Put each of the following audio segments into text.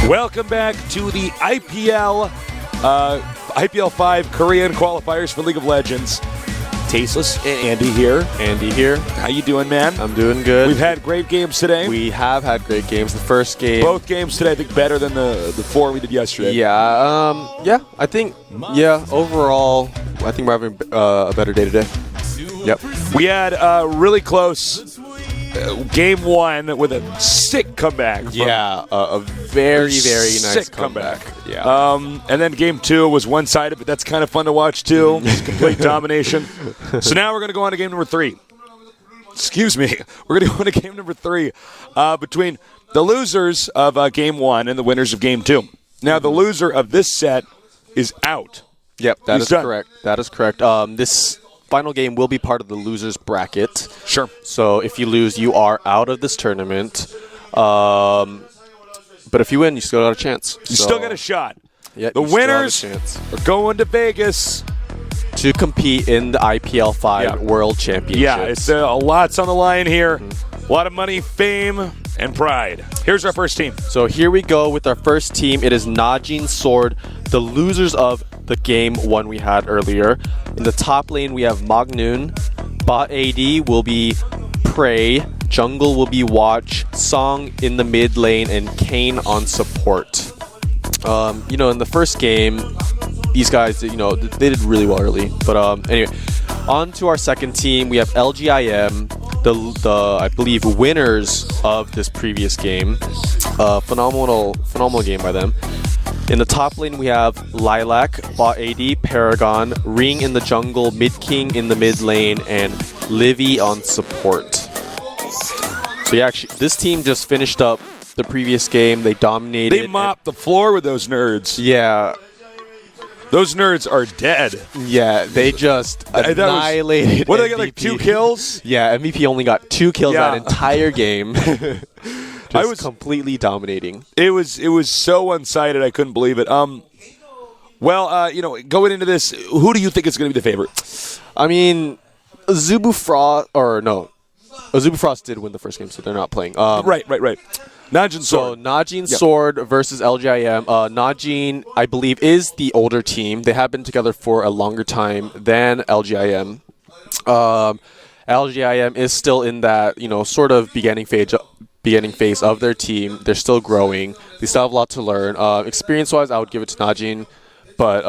Welcome back to the IPL5 Korean Qualifiers for League of Legends. Tasteless and Andy here. Andy here. How you doing, man? I'm doing good. We've had great games today. We have had great games. The first game. Both games today, I think, better than the four we did yesterday. Yeah. I think. Yeah. Overall, I think we're having a better day today. Yep. We had really close game one with a sick comeback. A very nice comeback. Yeah. And then game two was one-sided, but that's kind of fun to watch too. It's complete domination. So now we're going to go on to game number three. Excuse me. We're going to go on to game number three between the losers of game one and the winners of game two. Now, the loser of this set is out. Yep, that is done. correct. That is correct. This final game will be part of the losers bracket. Sure. So if you lose, you are out of this tournament. But if you win, you still got a chance. You still got a shot. Yeah, the winners are going to Vegas to compete in the IPL5 World Championships. Yeah, it's a lot's on the line here. A lot of money, fame, and pride. Here's our first team. So here we go with our first team. It is Najin Sword, the losers of the game one we had earlier. In the top lane, we have Magnoon. Bot AD will be Prey. Jungle will be Watch. Song in the mid lane, and Kane on support. In the first game, these guys, they did really well early. But anyway, on to our second team. We have LGIM, the I believe winners of this previous game. Phenomenal game by them. In the top lane, we have Lilac, Bot AD, Paragon, Ring in the jungle, Mid King in the mid lane, and Livy on support. So yeah, actually, this team just finished up the previous game. They dominated. They mopped the floor with those nerds. Yeah. Those nerds are dead. Yeah, they just annihilated What, they got MVP. like 2 kills? Yeah, MVP only got 2 kills that entire game. I was completely dominating. It was so one-sided, I couldn't believe it. Going into this, who do you think is going to be the favorite? I mean, Azubu Frost did win the first game, so they're not playing. Right. Najin Sword. So Najin Sword versus LGIM. Najin, I believe, is the older team. They have been together for a longer time than LGIM. LGIM is still in that, sort of beginning phase of their team. They're still growing. They still have a lot to learn. Experience-wise, I would give it to Najin. But,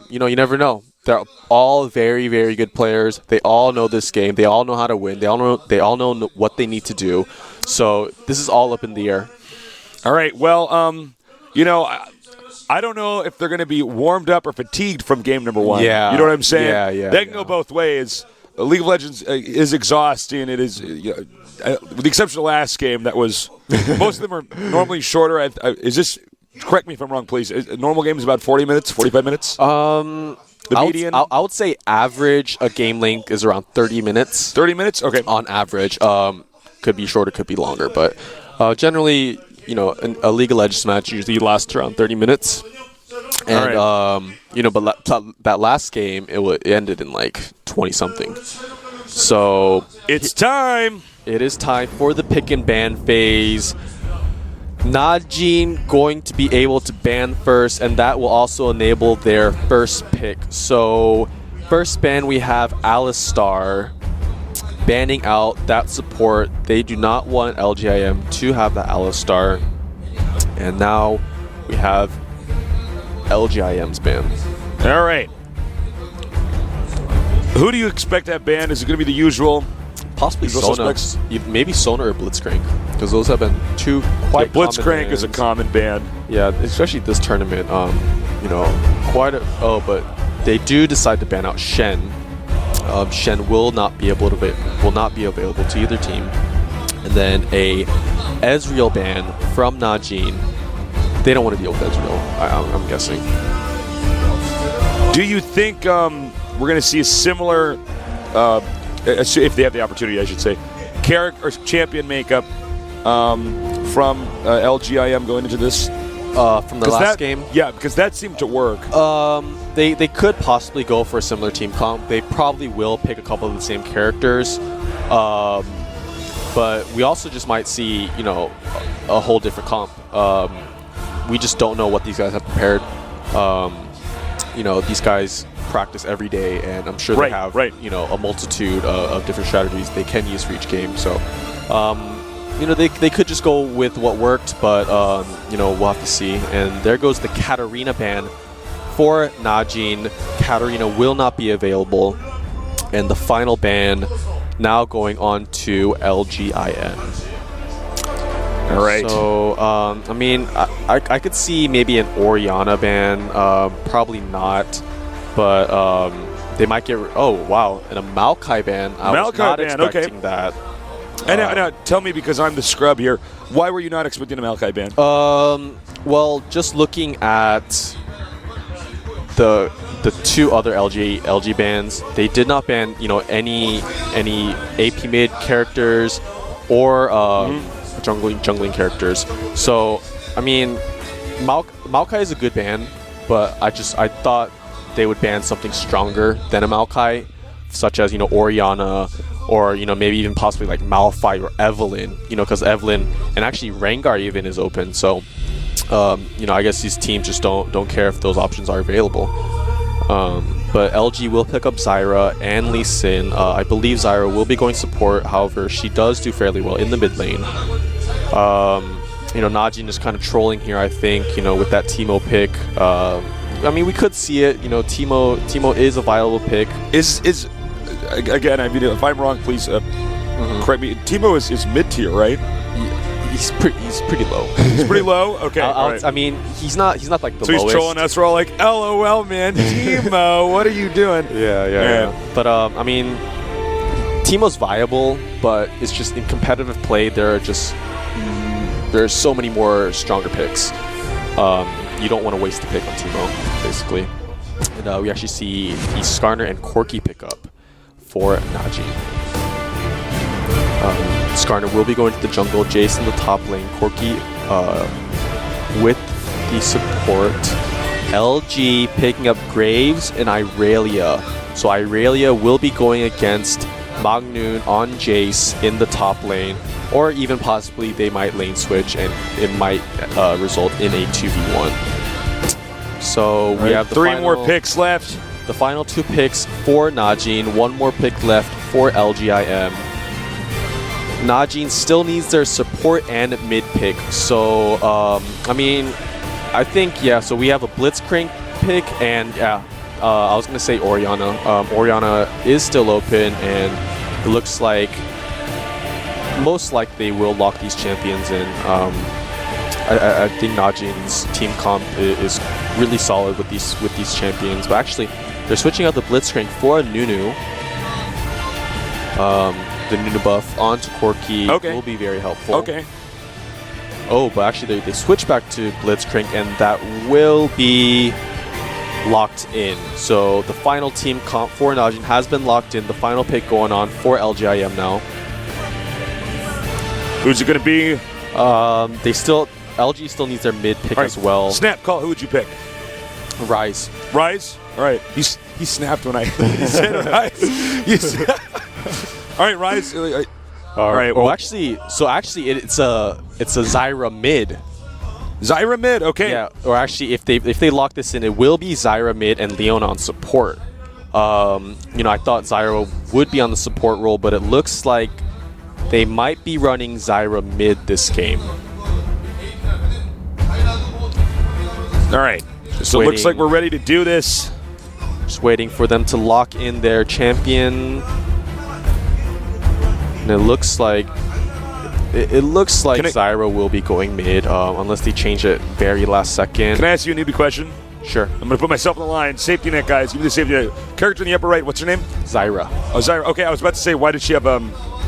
you never know. They're all very, very good players. They all know this game. They all know how to win. They all know what they need to do. So this is all up in the air. All right. Well, I don't know if they're going to be warmed up or fatigued from game number one. Yeah. You know what I'm saying? Yeah. They can go both ways. League of Legends is exhausting. It is, with the exception of the last game, that was most of them are normally shorter. Is this? Correct me if I'm wrong, please. A normal game is about 40 minutes, 45 minutes. The median. I would say average a game length is around 30 minutes. 30 minutes, okay. On average, could be shorter, could be longer, but generally, a League of Legends match usually lasts around 30 minutes. And but that last game it ended in like 20 something. So it's time. It is time for the pick and ban phase. Najin going to be able to ban first, and that will also enable their first pick. So first ban, we have Alistar banning out that support. They do not want LGIM to have the Alistar, and now we have LGIM's ban. All right. Who do you expect that ban? Is it going to be the usual? Possibly Sona. Maybe Sona or Blitzcrank, because those have been two quite common Blitzcrank bans. is a common ban. Yeah, especially this tournament. But they do decide to ban out Shen. Shen will not be available to either team. And then a Ezreal ban from Najin. They don't want to deal with Ezreal, I'm guessing. Do you think we're going to see a similar, if they have the opportunity, I should say, character or champion makeup from LGIM going into this? From the last game? Yeah, because that seemed to work. They could possibly go for a similar team comp. They probably will pick a couple of the same characters. But we also just might see, a whole different comp. we just don't know what these guys have prepared. These guys practice every day, and I'm sure they have a multitude of different strategies they can use for each game. So they could just go with what worked, but we'll have to see. And there goes the Katarina ban for Najin. Katarina will not be available, and the final ban now going on to LGIN. All right. So, I could see maybe an Oriana ban. Probably not. But they might get... Oh, wow. And a Maokai ban. I was not expecting that. And now, tell me, because I'm the scrub here, why were you not expecting a Maokai ban? Well, just looking at the two other LG bans, they did not ban, any AP mid characters or jungling characters. So, Maokai is a good ban, but I thought they would ban something stronger than a Maokai, such as, Oriana, or, maybe even possibly like Malphite or Evelynn, because Evelynn, and actually Rengar even is open. So, I guess these teams just don't care if those options are available. But LG will pick up Zyra and Lee Sin. I believe Zyra will be going support. However, she does do fairly well in the mid lane. Najin is kind of trolling here, I think, with that Teemo pick. We could see it. Teemo is a viable pick. Again, if I'm wrong, please correct me. Teemo is mid tier, right? He's pretty low. He's pretty low. Okay. Right. He's not like the lowest. So he's trolling us. We're all like, "LOL, man, Teemo, what are you doing?" Yeah. But Teemo's viable, but it's just in competitive play. There's so many more stronger picks. You don't want to waste the pick on Teemo, basically. And we actually see the Skarner and Corki pick up for Najin. Skarner will be going to the jungle, Jace in the top lane, Corki with the support. LG picking up Graves and Irelia. So Irelia will be going against Magnoon on Jace in the top lane, or even possibly they might lane switch and it might result in a 2v1. So we have the three more picks left. The final two picks for Najin, one more pick left for LGIM. Najin still needs their support and mid pick. So, I think, so we have a Blitzcrank pick, and I was going to say Oriana. Oriana is still open, and it looks like most likely they will lock these champions in. I think Najin's team comp is really solid with these champions, but actually they're switching out the Blitzcrank for a Nunu. The Nunu buff onto Corki will be very helpful. Okay. Oh, but actually they switch back to Blitzcrank, and that will be locked in. So the final team comp for Najin has been locked in. The final pick going on for LGIM now. Who's it going to be? LG still needs their mid pick as well. Snap call. Who would you pick? Ryze. Ryze? All right. He snapped when I said Ryze. All right, Ryze. All right. Well, actually, it's a Zyra mid. Zyra mid. Okay. Yeah. Or actually, if they lock this in, it will be Zyra mid and Leon on support. I thought Zyra would be on the support role, but it looks like they might be running Zyra mid this game. All right. So it looks like we're ready to do this. Just waiting for them to lock in their champion. And it looks like Zyra will be going mid, unless they change it very last second. Can I ask you a newbie question? Sure. I'm going to put myself on the line. Safety net, guys. Give me the safety net. Character in the upper right. What's her name? Zyra. Oh, Zyra. Okay, I was about to say, why did she have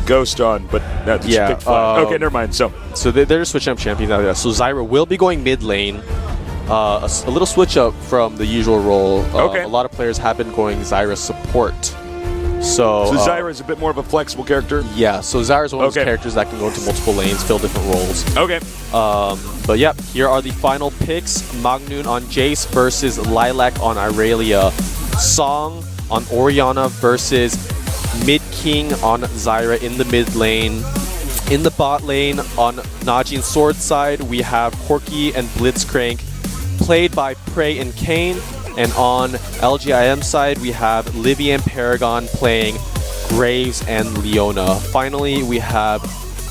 Ghost on? But that's picked flag. Okay, never mind. So they're just switching up champions now. So Zyra will be going mid lane. A little switch up from the usual role. A lot of players have been going Zyra support. So Zyra is a bit more of a flexible character? Yeah, so Zyra is one of those characters that can go into multiple lanes, fill different roles. Okay. But yeah, here are the final picks. Magnoon on Jace versus Lilac on Irelia. Song on Oriana versus Mid King on Zyra in the mid lane. In the bot lane on Najin's sword side, we have Corki and Blitzcrank, played by Prey and Kane. And on LGIM side, we have Livy and Paragon playing Graves and Leona. Finally, we have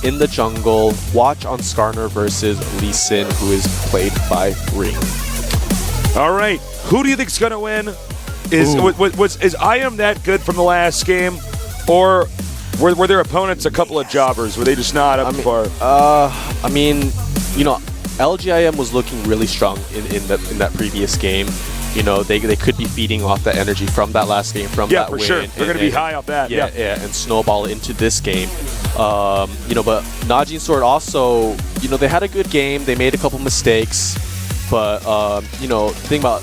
in the jungle, Watch on Skarner versus Lee Sin, who is played by Ring. All right, who do you think's gonna win? Is I Am that good from the last game, or were their opponents a couple of jobbers? Were they just not up to par? I mean, you know, LGIM was looking really strong in that previous game. You know, they could be feeding off that energy from that last game, from that win. Yeah, for sure. They're going to be high off that. Yeah, and snowball into this game. You know, but Najin Sword also, you know, they had a good game. They made a couple mistakes. But, you know, the thing about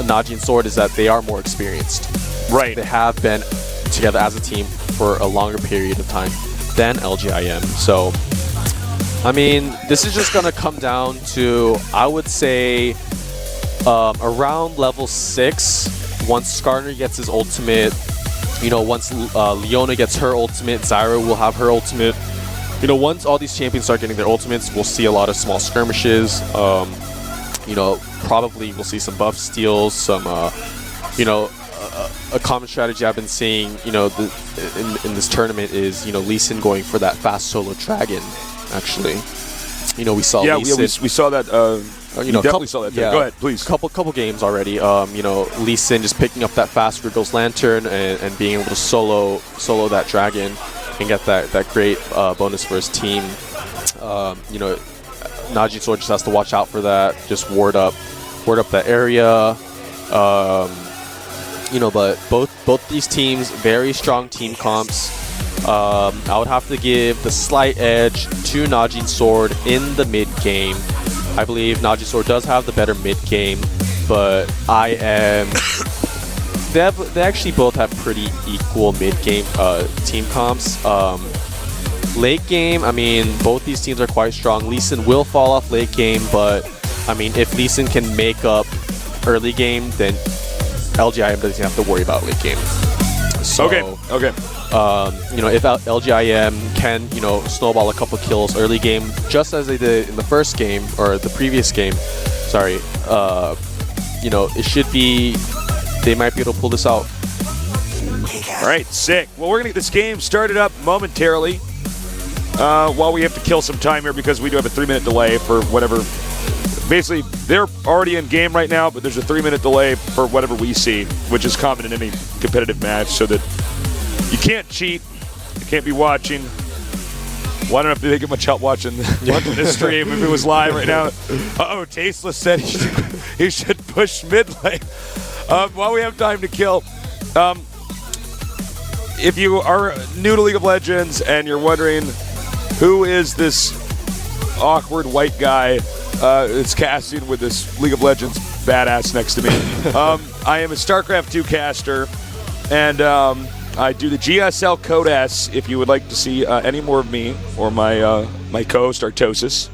Najin Sword is that they are more experienced. Right. They have been together as a team for a longer period of time than LGIM. So, I mean, this is just going to come down to, I would say, around level 6, once Skarner gets his ultimate, you know, once Leona gets her ultimate, Zyra will have her ultimate. You know, once all these champions start getting their ultimates, we'll see a lot of small skirmishes. You know, probably we'll see some buff steals, some, you know, a common strategy I've been seeing, you know, in this tournament is, you know, Lee Sin going for that fast solo dragon, actually. You know, we saw Lee Sin. We saw that. You know, definitely saw that. Yeah, go ahead, please. Couple games already. You know, Lee Sin just picking up that fast Virgil's Lantern and being able to solo that dragon and get that great bonus for his team. You know, Najin Sword just has to watch out for that. Just ward up that area. You know, but both these teams, very strong team comps. I would have to give the slight edge to Najin Sword in the mid game. I believe Najin Sword does have the better mid game, but they actually both have pretty equal mid game team comps. Late game, I mean, both these teams are quite strong. Lee Sin will fall off late game, but I mean, if Lee Sin can make up early game, then LGIM doesn't have to worry about late game. So, okay. You know, if LGIM can, you know, snowball a couple kills early game, just as they did in the first game, or the previous game, sorry, you know, it should be, they might be able to pull this out. All right, sick. Well, we're going to get this game started up momentarily while we have to kill some time here because we do have a 3-minute delay for whatever. Basically, they're already in game right now, but there's a 3-minute delay for whatever we see, which is common in any competitive match, so that you can't cheat. You can't be watching. Well, I don't know if they get much help watching this stream if it was live right now. Uh-oh, Tasteless said he should push mid lane while we have time to kill. If you are new to League of Legends and you're wondering who is this awkward white guy that's casting with this League of Legends badass next to me, I am a Starcraft 2 caster, and I do the GSL Code S. If you would like to see any more of me or my co-host Artosis,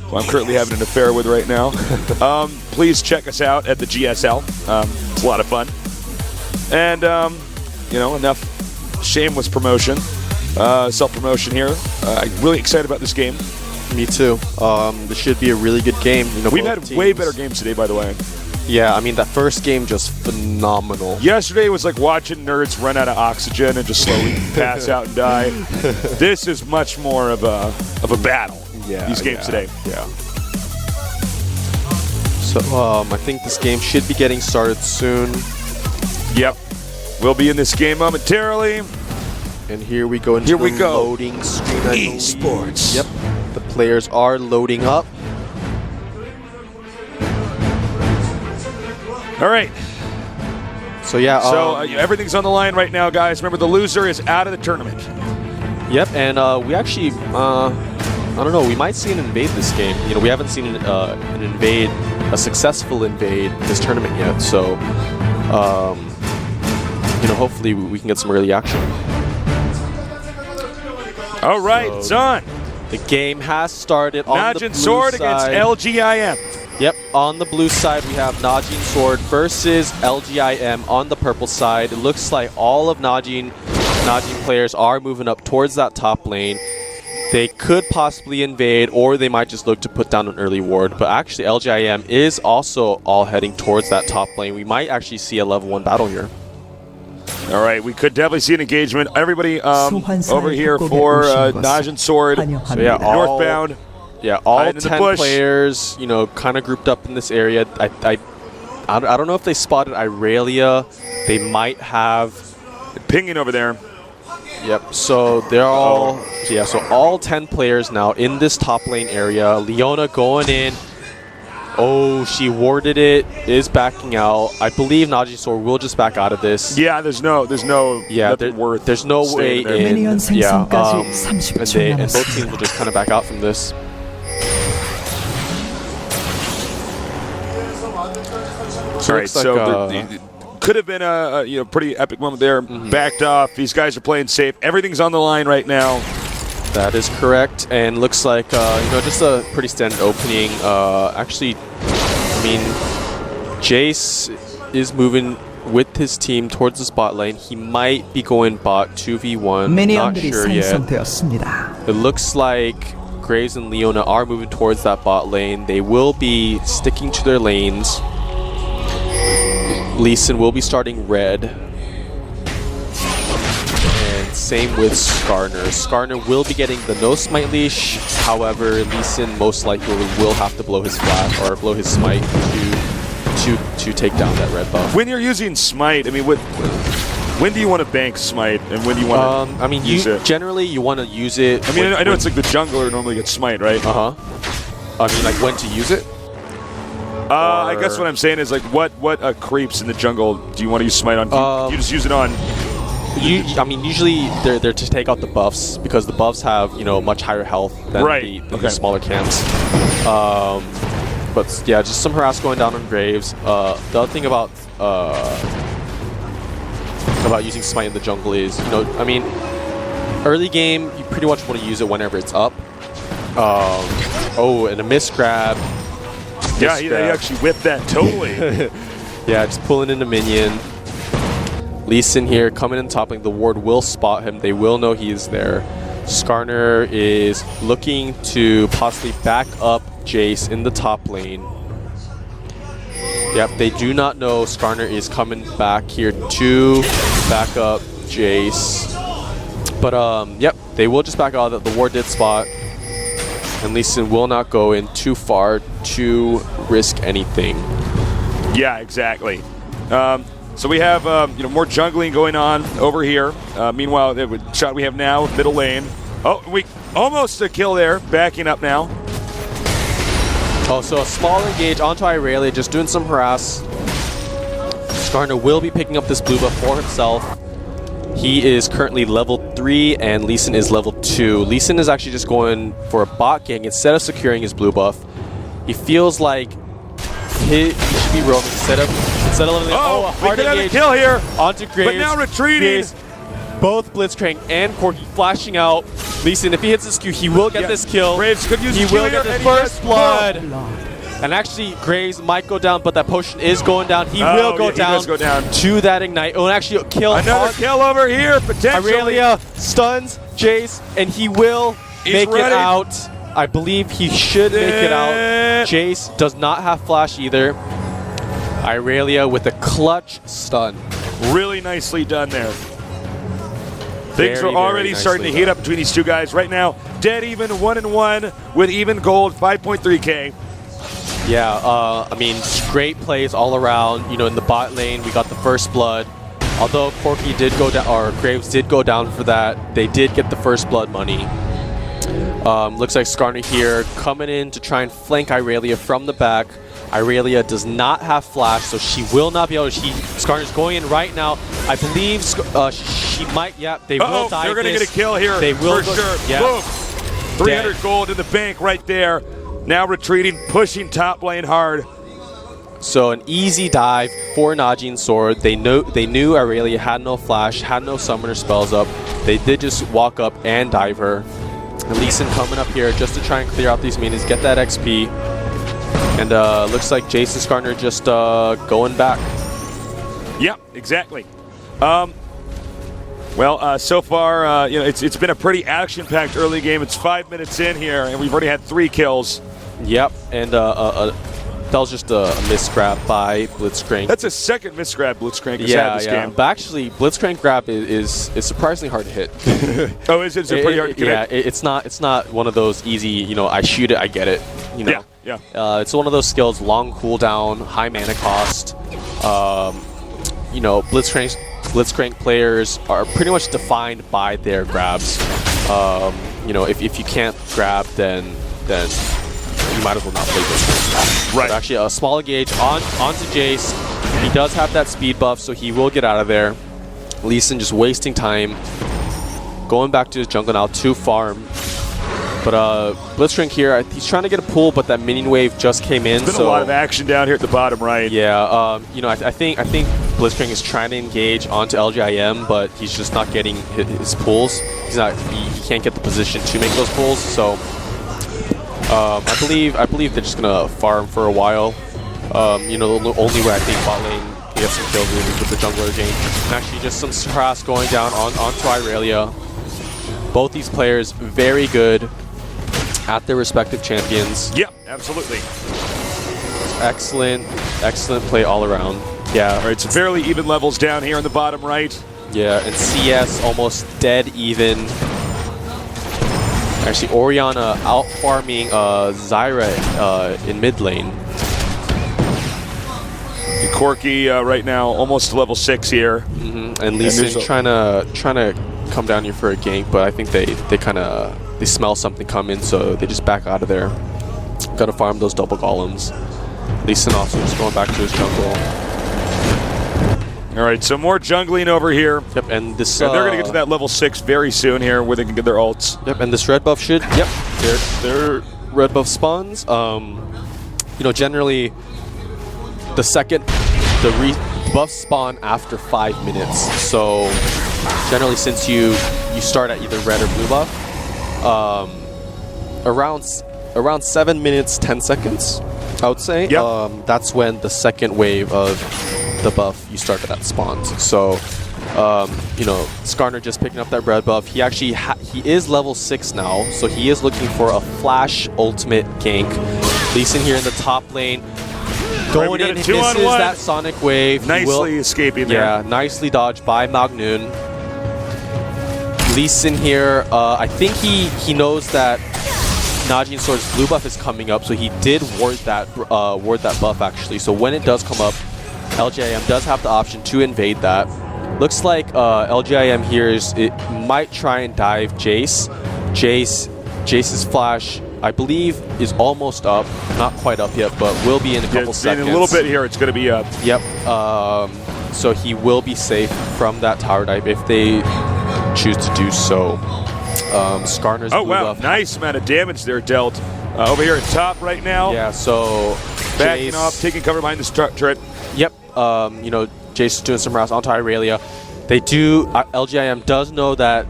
who I'm currently having an affair with right now, please check us out at the GSL. It's a lot of fun. And, you know, enough shameless promotion, self-promotion here. I'm really excited about this game. Me too. This should be a really good game. You know, we've had way better games today, by the way. Yeah, I mean, that first game just phenomenal. Yesterday was like watching nerds run out of oxygen and just slowly pass out and die. This is much more of a battle. Yeah, these games today. Yeah. So I think this game should be getting started soon. Yep. We'll be in this game momentarily. And here we go into the loading screen. Esports. Yep. The players are loading up. All right. So yeah. So everything's on the line right now, guys. Remember, the loser is out of the tournament. Yep. And we actually, I don't know. We might see an invade this game. You know, we haven't seen an invade, a successful invade this tournament yet. So, you know, hopefully we can get some early action. All right, it's on. The game has started on the blue Najin Sword side. against LGIM. Yep, on the blue side we have Najin Sword versus LGIM on the purple side. It looks like all of Najin players are moving up towards that top lane. They could possibly invade, or they might just look to put down an early ward. But actually, LGIM is also all heading towards that top lane. We might actually see a level 1 battle here. All right, we could definitely see an engagement. Everybody over here for Najin Sword. So yeah, northbound. All 10 players, you know, kind of grouped up in this area. I don't know if they spotted Irelia. They might have pinging over there. Yep, so they're all so all 10 players now in this top lane area. Leona going in. Oh, she warded it, is backing out. I believe Najin Sword will just back out of this. Yeah, there's no there's no way in. Yeah, and both teams will just kind of back out from this. All right, so could have been a pretty epic moment there. Backed off. These guys are playing safe. Everything's on the line right now. That is correct, and looks like just a pretty standard opening. Actually, I mean, Jace is moving with his team towards the spot lane. He might be going bot 2v1. Not sure yet. It looks like Graves and Leona are moving towards that bot lane. They will be sticking to their lanes. Lee Sin will be starting red. And same with Skarner. Skarner will be getting the no smite leash. However, Lee Sin most likely will have to blow his flash or blow his smite to take down that red buff. When you're using smite, I mean, when do you want to bank smite and when do you want to use it? Generally, you want to use it. I mean, I know it's like the jungler normally gets smite, right? I mean, like when to use it? I guess what I'm saying is like what creeps in the jungle do you want to use smite on? Do you just use it on? I mean, usually they're to take out the buffs because the buffs have much higher health than the smaller camps. But yeah, just some harass going down on Graves. The other thing about using smite in the jungle is I mean, early game you pretty much want to use it whenever it's up. Oh, and a miss grab. Yeah, he actually whipped that totally. Yeah, just pulling in a minion. Lee Sin here coming in top lane. The ward will spot him. They will know he is there. Skarner is looking to possibly back up Jace in the top lane. Yep, they do not know Skarner is coming back here to back up Jace. But yep, they will just back out. The ward did spot. And Lee Sin will not go in too far to risk anything. Yeah, exactly. So we have more jungling going on over here. Meanwhile, the shot we have now, middle lane. Oh, we almost a kill there. Backing up now. Oh, so a small engage onto Irelia, just doing some harass. Skarner will be picking up this blue buff for himself. He is currently level 3 and Lee Sin is level 2. Lee Sin is actually just going for a bot gang instead of securing his blue buff. He feels like he should be roaming instead of leveling. Oh, a hard we could engage have a kill here. Onto Graves. But now retreating. Graves, both Blitzcrank and Corki flashing out. Lee Sin, if he hits this Q, he will get this kill. Graves could use he will get the first blood. And actually, Graves might go down, but that potion is going down. He will go down to that ignite. Oh, and actually kill. Another kill over here, potentially. Irelia stuns Jace, and he will make it out. I believe he should make it out. Jace does not have flash either. Irelia with a clutch stun. Really nicely done there. Things are already starting to heat up between these two guys. Right now, dead even, 1-1 with even gold, 5.3K. Yeah, I mean, great plays all around. In the bot lane, we got the first blood. Although Corki did go down, or Graves did go down for that, they did get the first blood money. Looks like Skarner here coming in to try and flank Irelia from the back. Irelia does not have flash, so she will not be able to. Skarner's going in right now. I believe she might. Yeah, they will die. They're going to get a kill here. They will for sure. Yeah. Boom. 300 gold in the bank right there. Now retreating, pushing top lane hard. So an easy dive for Najin Sword. They knew Irelia had no flash, had no summoner spells up. They did just walk up and dive her. And Lee Sin coming up here just to try and clear out these minions, get that XP. And looks like Jason Skarner just going back. Yeah, exactly. Well, so far, it's been a pretty action-packed early game. It's 5 minutes in here, and we've already had 3 kills. Yep, and that was just a misgrab by Blitzcrank. That's a second misgrab Blitzcrank has had this game. But actually, Blitzcrank grab is surprisingly hard to hit. Oh, is it pretty hard to connect? Yeah, it's not one of those easy, I shoot it, I get it. Yeah. It's one of those skills, long cooldown, high mana cost. Blitzcrank players are pretty much defined by their grabs. If you can't grab, then you might as well not play Blitzcrank. Right. But actually, a smaller gauge onto Jace. He does have that speed buff, so he will get out of there. Lee Sin just wasting time. Going back to his jungle now to farm. But Blitzcrank here, he's trying to get a pull, but that minion wave just came in. There's been a lot of action down here at the bottom right. Yeah, I think Blitzcrank is trying to engage onto LGIM, but he's just not getting his pulls. He can't get the position to make those pulls. So I believe they're just gonna farm for a while. The only way I think bot lane gets some kills is with the jungler game. And actually, just some harass going down onto Irelia. Both these players very good at their respective champions. Yeah, absolutely. Excellent play all around. Yeah. All right, it's fairly even levels down here in the bottom right. Yeah, and CS almost dead even. Actually, Orianna out farming Zyra in mid lane. And Corky right now almost to level 6 here. And Lee Sin trying to come down here for a gank, but I think they smell something coming, so they just back out of there. Gotta farm those double golems. Lee Sin also just going back to his jungle. All right, so more jungling over here. Yep, and this. And they're gonna get to that level 6 very soon here, where they can get their ults. Yep, and this red buff should. Yep, their red buff spawns. Generally, the buffs spawn after 5 minutes. So generally, since you start at either red or blue buff, around 7 minutes 10 seconds, I would say. Yep. That's when the second wave of the buff you start that spawns. So Skarner just picking up that red buff. He actually he is level 6 now, so he is looking for a flash ultimate gank. Lee Sin here in the top lane. Going in, misses that Sonic Wave. Nicely escaping there. Yeah, nicely dodged by Magnoon. Lee Sin here, I think he knows that Najin Sword's blue buff is coming up, so he did ward that buff actually. So when it does come up, LGIM does have the option to invade that. Looks like LGIM here might try and dive Jace. Jace's flash, I believe, is almost up. Not quite up yet, but will be in a couple seconds. In a little bit here, it's going to be up. Yep. So he will be safe from that tower dive if they choose to do so. Skarner's blue buff. Nice amount of damage there dealt. Over here at top right now. Yeah, so backing off, taking cover behind the turret. Yep. Jace is doing some routes onto Irelia. LGIM does know that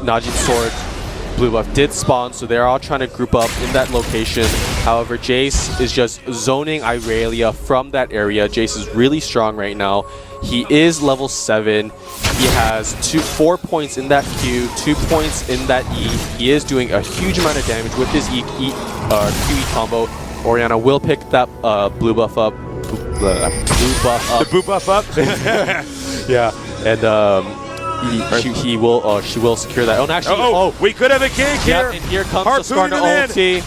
Najin Sword blue buff did spawn, so they're all trying to group up in that location. However, Jace is just zoning Irelia from that area. Jace is really strong right now. He is level 7. He has 4 points in that Q, 2 points in that E. He is doing a huge amount of damage with his QE combo. Orianna will pick that blue buff up. The blue buff up? Yeah, and she will secure that. Oh, and actually, we could have a gank here. And here comes the Skarner ulti.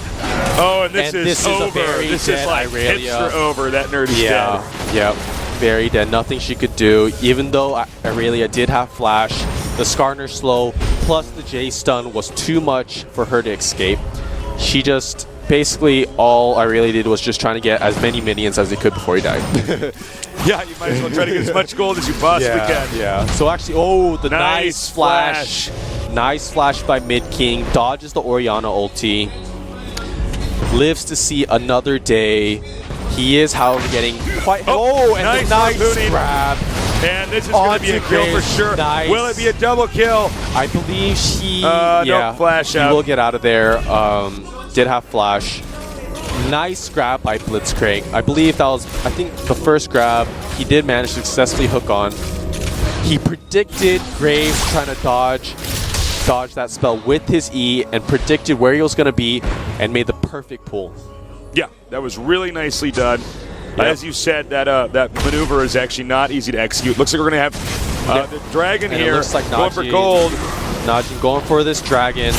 Oh, and this is over. This is like hipster over. That nerd is dead. Yeah, very dead. Nothing she could do. Even though Irelia did have flash, the Skarner slow plus the J stun was too much for her to escape. She just basically all Irelia did was just trying to get as many minions as they could before he died. Yeah, you might as well try to get as much gold as you possibly can. Yeah. So actually, the nice flash. Nice flash by Mid King. Dodges the Orianna ulti. Lives to see another day. He is, however, getting quite... and nice grab. And this is going to be a kill for sure. Nice. Will it be a double kill? I believe she... no, flash out. He will get out of there. Did have flash. Nice grab by Blitzcrank. I believe that was, the first grab. He did manage to successfully hook on. He predicted Graves trying to dodge that spell with his E and predicted where he was going to be and made the perfect pull. Yeah, that was really nicely done. Yep. As you said, that maneuver is actually not easy to execute. Looks like we're going to have the dragon and here it looks like going for Najin, gold. Najin going for this dragon.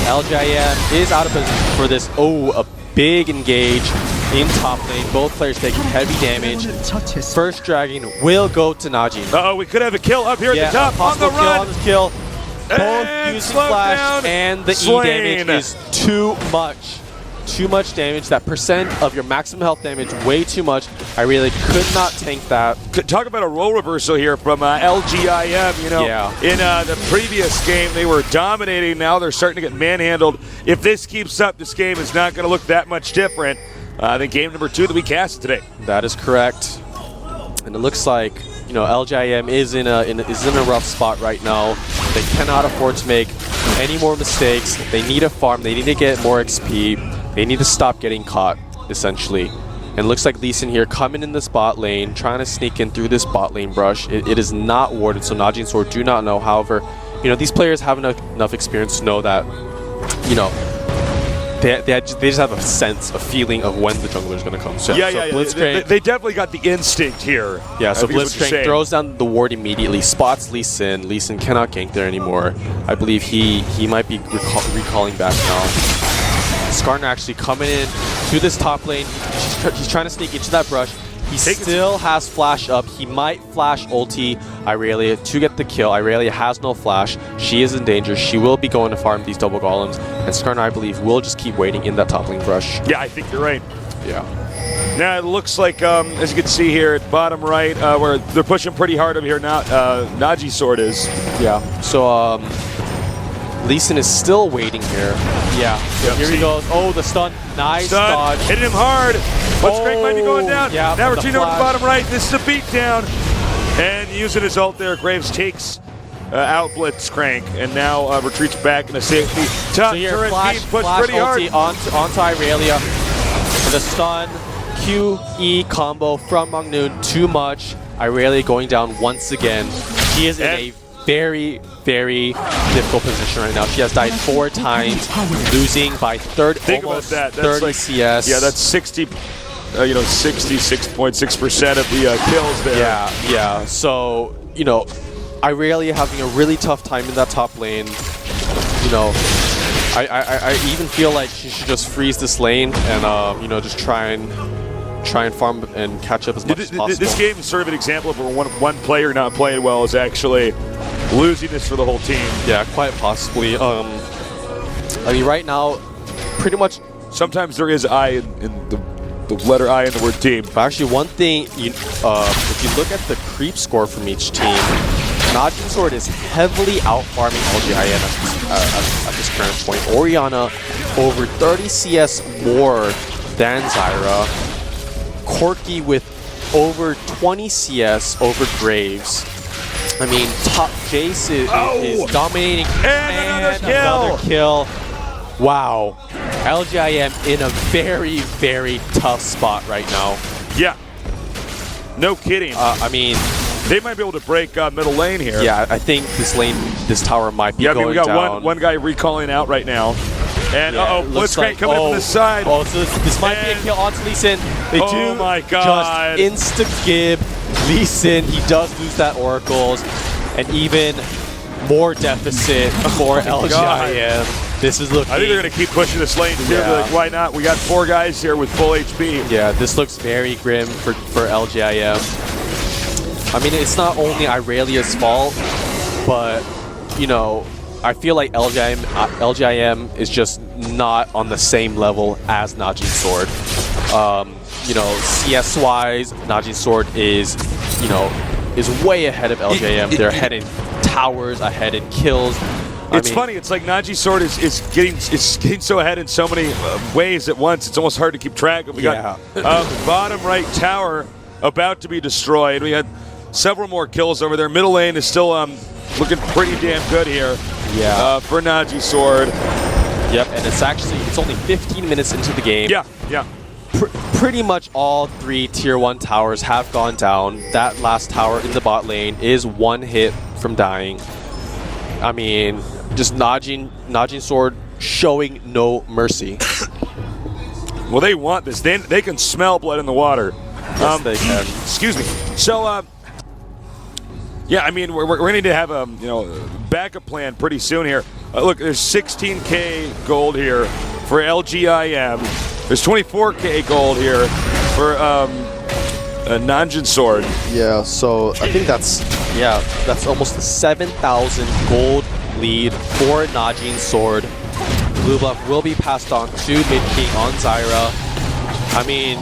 LJM is out of position for this. Oh, a big engage in top lane. Both players taking heavy damage. First dragon will go to Najin. Uh-oh, we could have a kill up here at the top on the kill run. on this kill. Both And using slowed flash, down. and the Slain. E damage is too much. Too much damage. That percent of your maximum health damage, way too much. I really could not tank that. Talk about a role reversal here from LGIM. You know, in the previous game they were dominating. Now they're starting to get manhandled. If this keeps up, this game is not going to look that much different than game number 2 that we cast today. That is correct. And it looks like LGIM is in a rough spot right now. They cannot afford to make any more mistakes. They need a farm. They need to get more XP. They need to stop getting caught, essentially. And it looks like Lee Sin here coming in the bot lane, trying to sneak in through this bot lane brush. It is not warded, so Najin Sword do not know. However, these players have enough experience to know that, they just have a sense, a feeling of when the jungler is going to come. So, Blitzcrank, they definitely got the instinct here. Yeah, so Blitzcrank throws down the ward immediately, spots Lee Sin. Lee Sin cannot gank there anymore. I believe he might be recalling back now. Skarner actually coming in to this top lane. He's trying to sneak into that brush. He still has flash up. He might flash ulti Irelia to get the kill. Irelia has no flash. She is in danger. She will be going to farm these double golems. And Skarner, I believe, will just keep waiting in that top lane brush. Yeah, I think you're right. Yeah. Now it looks like, as you can see here at bottom right, where they're pushing pretty hard over here now, Najin Sword is. Yeah, so Lee Sin is still waiting here. Yeah, here he goes. Oh, the stun. Nice dodge. Hitting him hard. Blitzcrank might be going down. Yeah, now we're over to the bottom right. This is a beatdown. And using his ult there, Graves takes out Blitzcrank and now retreats back into safety. Top turret being pushed pretty hard. Onto Irelia. The stun, QE combo from Magnoon, too much. Irelia going down once again. She is in a very, very difficult position right now. She has died 4 times, losing by almost 30 CS. Yeah, that's 66.6% of the kills there. Yeah. So, Irelia having a really tough time in that top lane. I even feel like she should just freeze this lane and just try and farm and catch up as much as possible. This game is sort of an example of where one player not playing well is actually losing this for the whole team. Yeah, quite possibly. I mean, right now, pretty much. Sometimes there is I in the letter I in the word team. But actually, one thing, if you look at the creep score from each team, Najin Sword is heavily out-farming LGIM at this current point. Orianna over 30 CS more than Zyra. Corki with over 20 CS over Graves. I mean, top Jace is dominating. And another kill. Wow. LGIM in a very, very tough spot right now. Yeah. No kidding. I mean, they might be able to break middle lane here. Yeah, I think this tower might be going down. Yeah, we got one guy recalling out right now. And Blitzcrank coming in from the side. Oh, so this might be a kill onto Lee Sin. They do my God. Just insta-gib Lee Sin. He does lose that Oracles. And even more deficit for LGIM. This is looking... I think they're going to keep pushing this lane too. Yeah. Like, why not? We got 4 guys here with full HP. Yeah, this looks very grim for LGIM. I mean, it's not only Irelia's fault, but, I feel like LGIM is just not on the same level as Najin Sword. CS-wise, Najin Sword is way ahead of LGIM. They're ahead in towers, ahead in kills. It's funny. It's like Najin Sword is getting so ahead in so many ways at once. It's almost hard to keep track of. We got bottom right tower about to be destroyed. We had several more kills over there. Middle lane is still looking pretty damn good here. Yeah. For Najin Sword. Yep, and it's only 15 minutes into the game. Yeah. pretty much all 3 tier 1 towers have gone down. That last tower in the bot lane is 1 hit from dying. I mean, just Najin Sword showing no mercy. Well, they want this. They can smell blood in the water. Yes, they can. Excuse me. So, yeah, I mean, we're going to need to have a backup plan pretty soon here. Look, there's 16K gold here for LGIM. There's 24K gold here for Najin Sword. Yeah, so I think that's almost a 7,000 gold lead for Najin Sword. Blue buff will be passed on to Mid King on Zyra. I mean,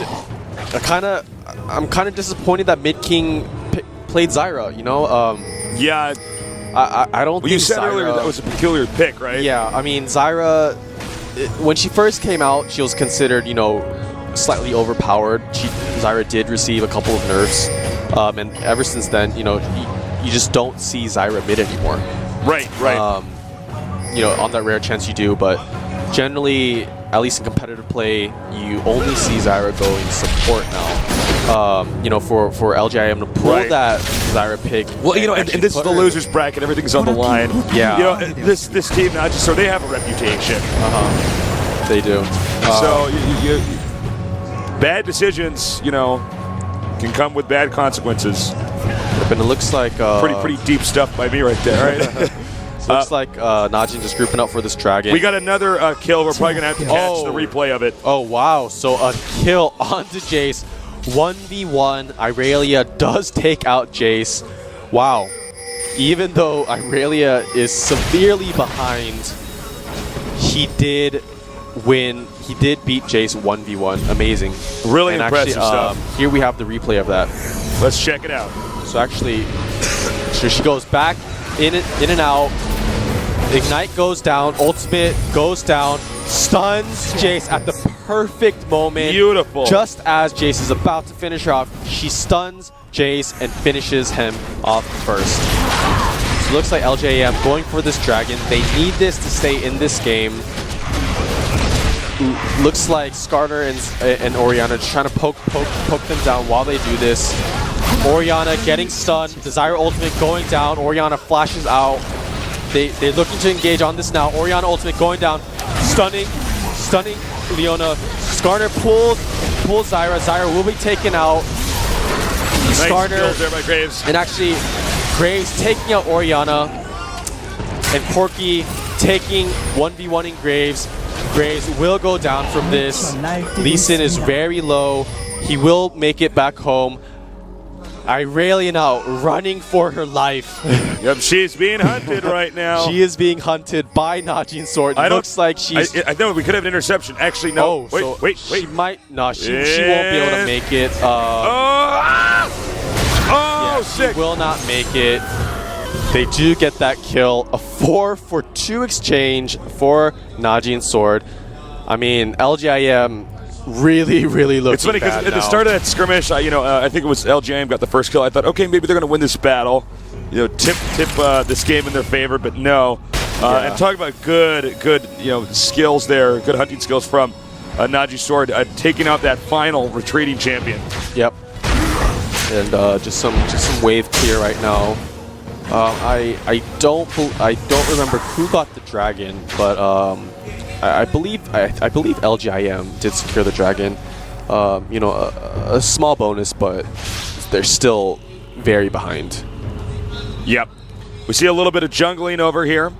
I'm kind of disappointed that Mid King played Zyra. Yeah. I don't think you said Zyra, earlier that was a peculiar pick, right? Yeah, I mean, Zyra, when she first came out, she was considered, slightly overpowered. Zyra did receive a couple of nerfs, and ever since then, you just don't see Zyra mid anymore. Right. On that rare chance you do, but generally, at least in competitive play, you only see Zyra going support now. For LGIM to pull that Zyra pick. Well, and this is the losers bracket. Everything's on the line. Yeah. This team, not just so they have a reputation. They do. So bad decisions, can come with bad consequences. But it looks like pretty deep stuff by me right there, right? Looks like Najin just grouping up for this dragon. We got another kill. We're probably going to have to catch the replay of it. Oh, wow. So a kill onto Jace. 1v1. Irelia does take out Jace. Wow. Even though Irelia is severely behind, he did win. He did beat Jace 1v1. Amazing. Really and impressive actually, stuff. Here we have the replay of that. Let's check it out. So actually, she goes back in and out. Ignite goes down, ultimate goes down, stuns Jace at the perfect moment. Beautiful. Just as Jace is about to finish her off, she stuns Jace and finishes him off first. So it looks like LJM going for this dragon. They need this to stay in this game. Looks like Skarner and Orianna just trying to poke them down while they do this. Orianna getting stunned, Desire ultimate going down, Orianna flashes out. They're looking to engage on this now. Orianna ultimate going down, stunning Leona. Skarner pulls Zyra. Zyra will be taken out. Nice Skarner kills there by Graves. and actually Graves taking out Orianna and Corki taking 1v1 in Graves. Graves will go down from this. Lee Sin is very low. He will make it back home. Irelia now running for her life. Yep, she's being hunted right now. She is being hunted by Najin Sword. It looks like she's... I know we could have an interception. Actually, no. Wait. She might... No, she won't be able to make it. Sick. She will not make it. They do get that kill. A 4-for-2 exchange for Najin Sword. I mean, LGIM... really looking It's funny because at the start of that skirmish, I think it was LGM got the first kill. I thought, okay, maybe they're going to win this battle. Tip this game in their favor, but no. And talk about good skills there, good hunting skills from Najin Sword, taking out that final retreating champion. Yep. And just some wave clear right now. I don't remember who got the dragon, but I believe LGIM did secure the dragon. A small bonus, but they're still very behind. Yep. We see a little bit of jungling over here.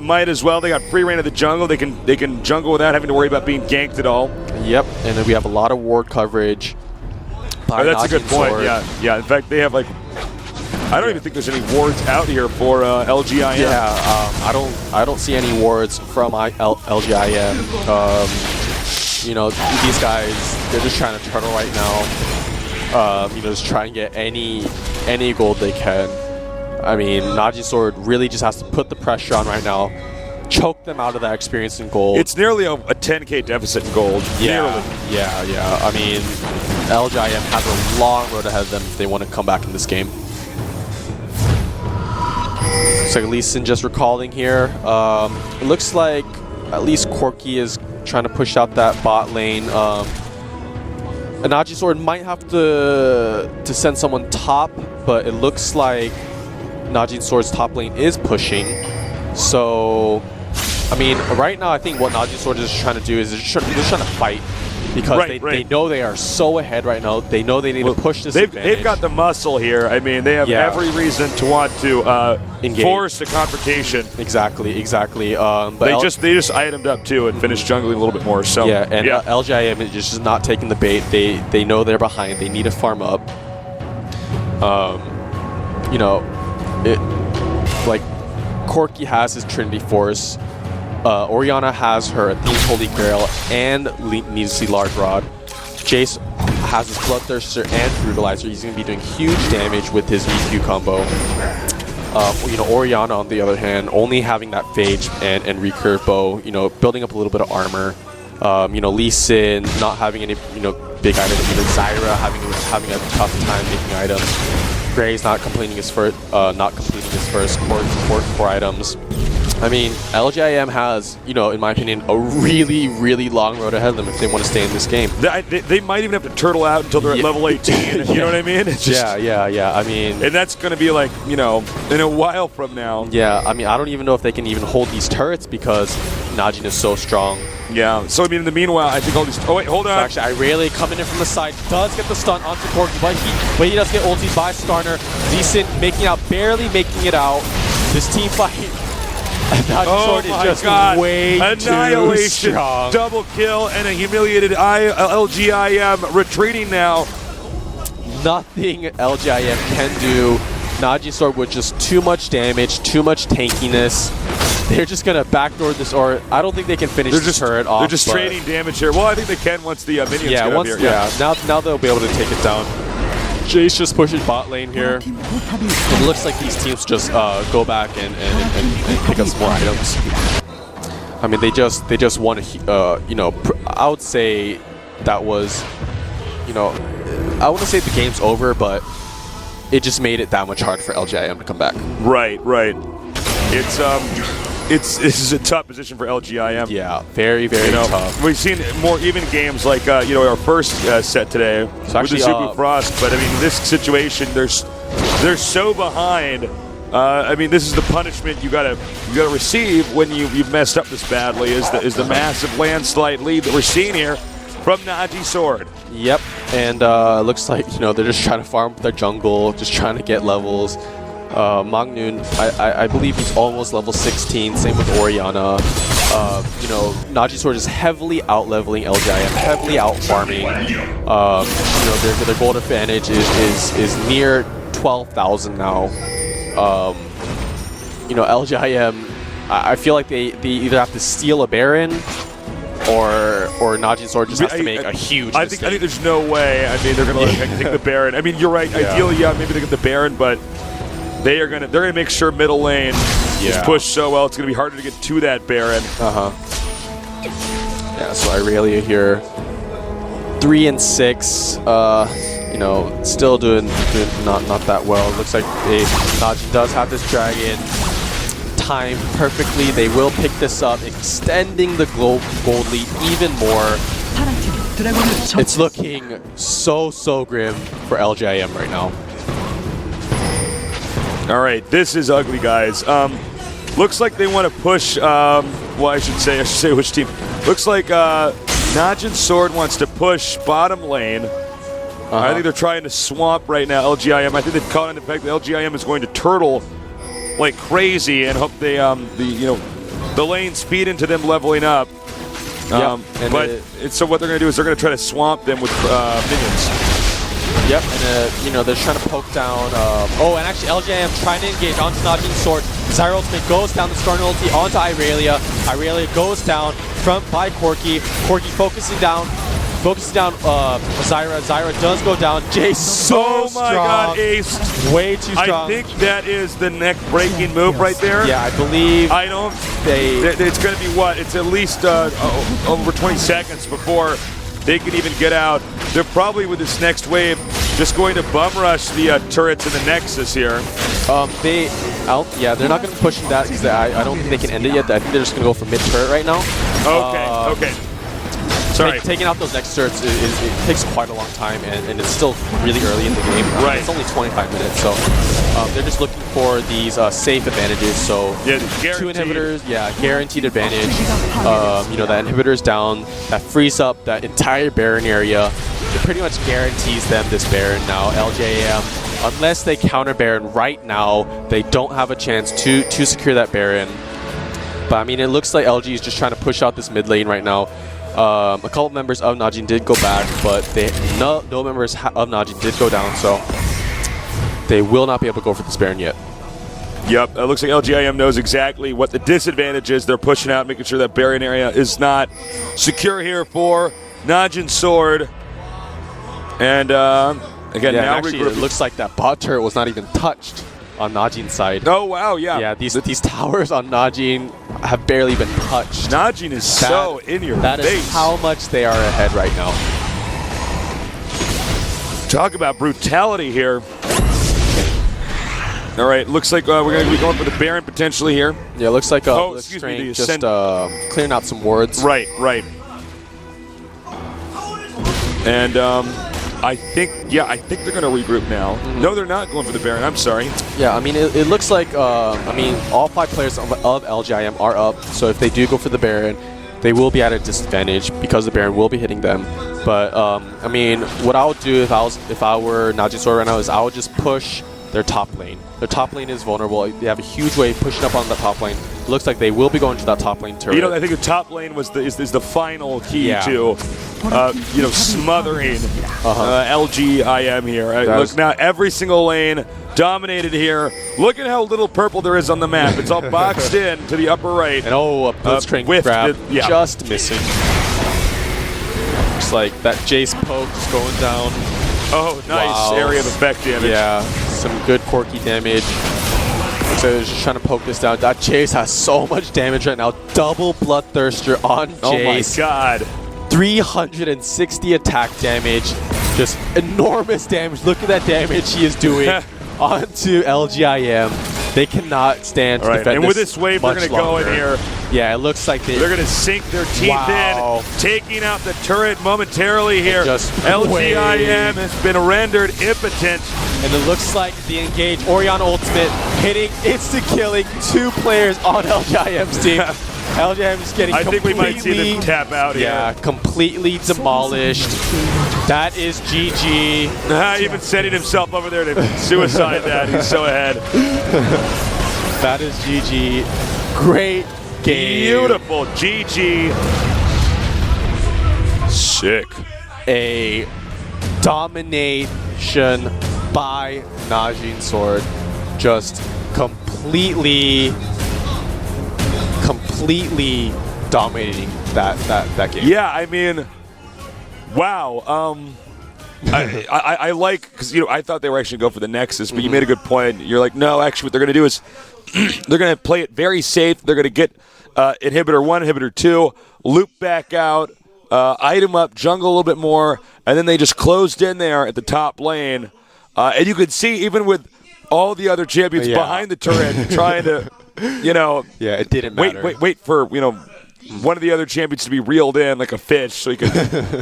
Might as well. They got free reign of the jungle. They can jungle without having to worry about being ganked at all. Yep. And then we have a lot of ward coverage. That's a good point. Sword. Yeah. In fact, they have I don't even think there's any wards out here for LGIM. Yeah, I don't see any wards from LGIM. These guys, they're just trying to turtle right now. Just try and get any gold they can. I mean, Najin Sword really just has to put the pressure on right now, choke them out of that experience in gold. It's nearly a 10K deficit in gold. Yeah, nearly. yeah. I mean, LGIM has a long road ahead of them if they want to come back in this game. Looks like Lee Sin just recalling here. It looks like at least Corki is trying to push out that bot lane. Najin Sword might have to send someone top, but it looks like Najin Sword's top lane is pushing. So, I mean, right now I think what Najin Sword is trying to do is they're just trying to fight. Because they know they are so ahead right now. They know they need to push this advantage. They've got the muscle here. I mean, they have every reason to want to force the confrontation. Exactly. But they just itemed up too and finished jungling a little bit more. So LGIM is just not taking the bait. They know they're behind. They need to farm up. You know, like Corki has his Trinity Force. Orianna has her Athene's Holy Grail and needs to see Large Rod. Jace has his Bloodthirster and Brutalizer. He's going to be doing huge damage with his EQ combo. You know, Orianna, on the other hand, only having that Phage and Recurve Bow, you know, building up a little bit of armor. You know, Lee Sin not having any, you know, big items. Even Zyra having a tough time making items. Gray's not completing his first core items. I mean, LGIM has, you know, in my opinion, a really, really long road ahead of them if they want to stay in this game. They might even have to turtle out until they're at level 18. You know what I mean? It's just, yeah. I mean, and that's going to be like, you know, in a while from now. Yeah, I mean, I don't even know if they can even hold these turrets because Najin is so strong. Yeah. So I mean, in the meanwhile, I think all these. Oh wait, hold on. So actually, Irelia coming in from the side does get the stun onto Corki, but he does get ulted by Skarner. Decent, barely making it out. This team fight. Najin Sword is just way too strong. Double kill and a humiliated LGIM retreating now. Nothing LGIM can do. Najin Sword with just too much damage, too much tankiness. They're just going to backdoor this, or I don't think they can finish the turret off. They're just trading damage here. Well, I think they can once the minions get up here. Now they'll be able to take it down. Jace just pushes bot lane here. It looks like these teams just go back and pick up some more items. I mean, they just won a, you know, I would say that was, you know, I wouldn't say the game's over, but it just made it that much harder for LGIM to come back. Right. This is a tough position for LGIM. Yeah, very tough. We've seen more even games like you know, our first set today with the Zubu Frost, but I mean, in this situation, they're so behind. I mean, this is the punishment you gotta receive when you've messed up this badly. Is the massive landslide lead that we're seeing here from Najin Sword. Yep, and it looks like, you know, they're just trying to farm their jungle, just trying to get levels. Magnoon, I believe he's almost level 16, same with Orianna. You know, Najin Sword is heavily out-leveling LGIM, heavily out-farming. You know, their gold advantage is near 12,000 now. You know, LGIM, I feel like they either have to steal a Baron or Najin Sword just has to make a huge mistake. I think there's no way. I mean, they're going to take the Baron. I mean, you're right. Yeah. Ideally, maybe they get the Baron, but they're gonna make sure middle lane is pushed so well. It's gonna be harder to get to that Baron. Yeah. So Irelia here, 3 and 6. You know, still doing not that well. Looks like Najin does have this dragon timed perfectly. They will pick this up, extending the gold lead even more. It's looking so grim for LGIM right now. All right, this is ugly, guys. Looks like they want to push. Well, I should say which team. Looks like Najin Sword wants to push bottom lane. I think they're trying to swamp right now LGIM. I think they've caught on the fact that LGIM is going to turtle like crazy and hope they the lane speed into them leveling up. So what they're going to do is they're going to try to swamp them with minions. Yep, and you know, they're trying to poke down. And actually, LGIM trying to engage onto Najin Sword. Zyra ultimate goes down the Skarner ulti onto Irelia. Irelia goes down by Corki. Corki focusing down Zyra. Zyra does go down. Jace so strong. Oh my God, aced. Way too strong. I think that is the neck-breaking move right there. Yeah, I believe. I don't. It's going to be what? It's at least over 20 seconds before they can even get out. They're probably, with this next wave, just going to bum rush the turrets in the Nexus here. They're not going to be pushing that because I don't think they can end it yet. I think they're just going to go for mid-turret right now. Okay. Sorry. Taking out those next turrets, it takes quite a long time, and it's still really early in the game. Right. It's only 25 minutes, so they're just looking for these safe advantages. So Yeah, 2 inhibitors, guaranteed advantage. That inhibitor's down, that frees up that entire Baron area. It pretty much guarantees them this Baron now. LJM, unless they counter Baron right now, they don't have a chance to secure that Baron. But I mean, it looks like LG is just trying to push out this mid lane right now. A couple members of Najin did go back, but no members of Najin did go down, so they will not be able to go for this Baron yet. Yep, it looks like LGIM knows exactly what the disadvantage is. They're pushing out, making sure that Baron area is not secure here for Najin Sword. And again, now actually, it looks like that bot turret was not even touched on Najin's side. Oh, wow, yeah. Yeah, these towers on Najin have barely been touched. Najin is so in your face. That is how much they are ahead right now. Talk about brutality here. All right, looks like we're going to be going for the Baron potentially here. Yeah, looks like excuse me, the just clearing out some wards. Right. And I think they're going to regroup now. No, they're not going for the Baron. I'm sorry. Yeah, I mean, it looks like, all 5 players of LGIM are up. So if they do go for the Baron, they will be at a disadvantage because the Baron will be hitting them. But, I mean, what I would do if I were Najin Sword right now is I would just push their top lane. Their top lane is vulnerable. They have a huge wave pushing up on the top lane. It looks like they will be going to that top lane turret. I think the top lane is the final key to smothering LGIM here. Look, now every single lane dominated here. Look at how little purple there is on the map. It's all boxed in to the upper right. And a blitzcrank grab, just missing. Looks like that Jace poke just going down. Oh, nice. Wow. Area of effect damage. Yeah, some good Corky damage. So they're just trying to poke this down. That Jace has so much damage right now. Double Bloodthirster on Jace. Oh my god. 360 attack damage. Just enormous damage. Look at that damage he is doing onto LGIM. They cannot stand to defend and with this wave, they're going to go in here. Yeah, it looks like they're going to sink their teeth in, taking out the turret momentarily here. LGIM has been rendered impotent. And it looks like the engage Orion ultimate hitting insta-killing 2 players on LGIM's team. LGIM is getting I think we might see them tap out here. Yeah, completely demolished. That is GG. Even setting himself over there to suicide that. He's so ahead. That is GG. Great game. Beautiful. GG. Sick. A domination by Najin Sword. Just completely dominating that game. Yeah, I mean, wow. I like, because I thought they were actually going to go for the Nexus, but you made a good point. You're like, no, actually what they're going to do is they're going to play it very safe. They're going to get inhibitor 1, inhibitor 2, loop back out, item up, jungle a little bit more, and then they just closed in there at the top lane. And you could see, even with all the other champions behind the turret trying to, Yeah, it didn't matter. Wait for, one of the other champions to be reeled in like a fish so you could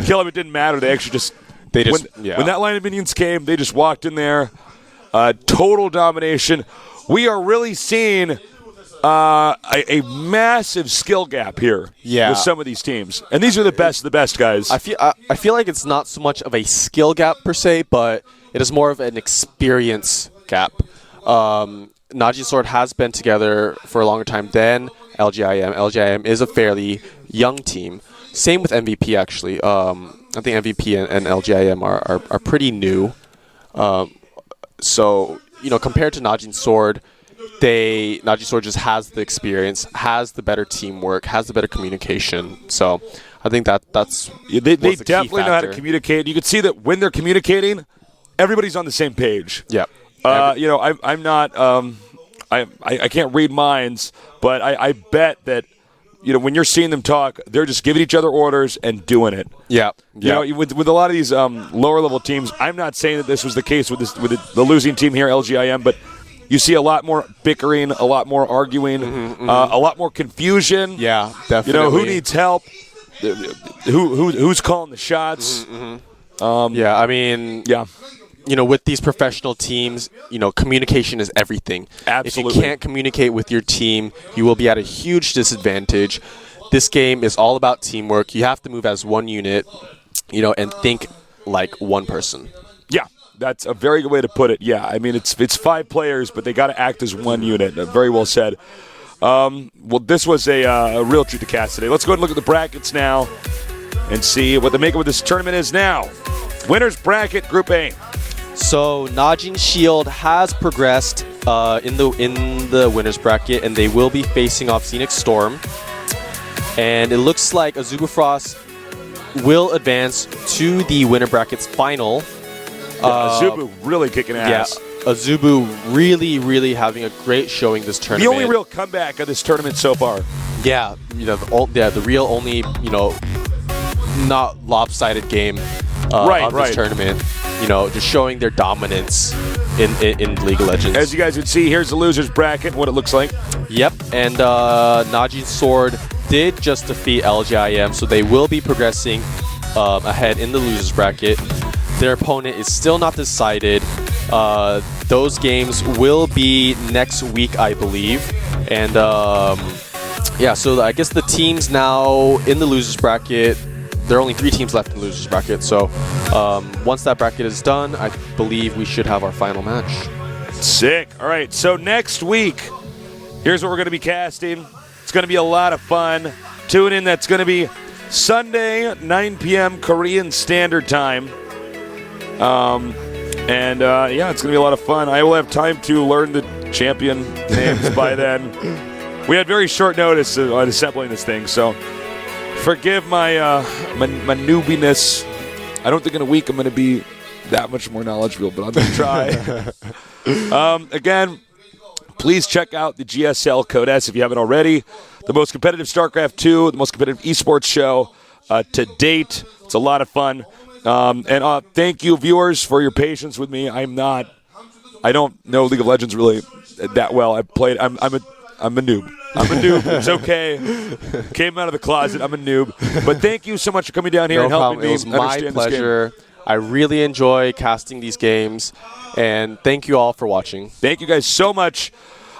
kill him. It didn't matter. They actually just... When that line of minions came, they just walked in there. Total domination. We are really seeing a massive skill gap here with some of these teams. And these are the best of the best, guys. I feel like it's not so much of a skill gap per se, but it is more of an experience gap. Najin Sword has been together for a longer time than LGIM. LGIM is a fairly young team. Same with MVP, actually. I think MVP and LGIM are pretty new. So, compared to Najin Sword, Najin Sword just has the experience, has the better teamwork, has the better communication. So, I think that's they definitely know how to communicate. You can see that when they're communicating, everybody's on the same page. Yeah. I'm not. I can't read minds, but I bet that when you're seeing them talk, they're just giving each other orders and doing it. Yeah. With a lot of these lower level teams, I'm not saying that this was the case with the losing team here, LGIM, but you see a lot more bickering, a lot more arguing, a lot more confusion. Yeah, definitely. Who needs help? who's calling the shots. Yeah, I mean, Yeah. with these professional teams, communication is everything. Absolutely. If you can't communicate with your team, you will be at a huge disadvantage. This game is all about teamwork. You have to move as one unit, and think like one person. Yeah, that's a very good way to put it. Yeah, I mean, it's 5 players, but they got to act as one unit. Very well said. Well, this was a real treat to cast today. Let's go ahead and look at the brackets now and see what the makeup of this tournament is now. Winners bracket, Group A. So Najin Shield has progressed in the winners bracket, and they will be facing off Scenic Storm. And it looks like Azubu Frost will advance to the winner brackets final. Azubu really kicking ass. Yeah, Azubu really, really having a great showing this tournament. The only real comeback of this tournament so far. Yeah, the real only, not lopsided game of this tournament. Just showing their dominance in League of Legends. As you guys can see, here's the losers bracket, what it looks like. Yep, and Najin Sword did just defeat LGIM, so they will be progressing ahead in the losers bracket. Their opponent is still not decided. Those games will be next week, I believe. And so I guess the teams now in the losers bracket, there are only 3 teams left in the losers bracket. So once that bracket is done, I believe we should have our final match. Sick. All right, so next week, here's what we're going to be casting. It's going to be a lot of fun. Tune in. That's going to be Sunday, 9 p.m. Korean Standard Time. It's going to be a lot of fun. I will have time to learn the champion names by then. We had very short notice on assembling this thing, so forgive my newbiness. I don't think in a week I'm going to be that much more knowledgeable, but I'm going to try. Again, please check out the GSL Code S if you haven't already. The most competitive Starcraft 2, the most competitive esports show to date. It's a lot of fun. Thank you, viewers, for your patience with me. I don't know League of Legends really that well. I'm a noob. I'm a noob. It's okay. Came out of the closet. I'm a noob. But thank you so much for coming down here and helping me understand this game. It was my pleasure. I really enjoy casting these games. And thank you all for watching. Thank you guys so much.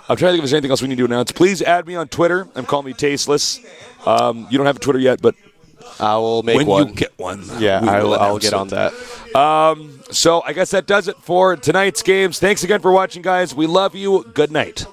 I'm trying to think if there's anything else we need to announce. Please add me on Twitter. I'm calling me Tasteless. You don't have a Twitter yet, but I will make one. When you get one. Yeah, I'll get on that. So I guess that does it for tonight's games. Thanks again for watching, guys. We love you. Good night.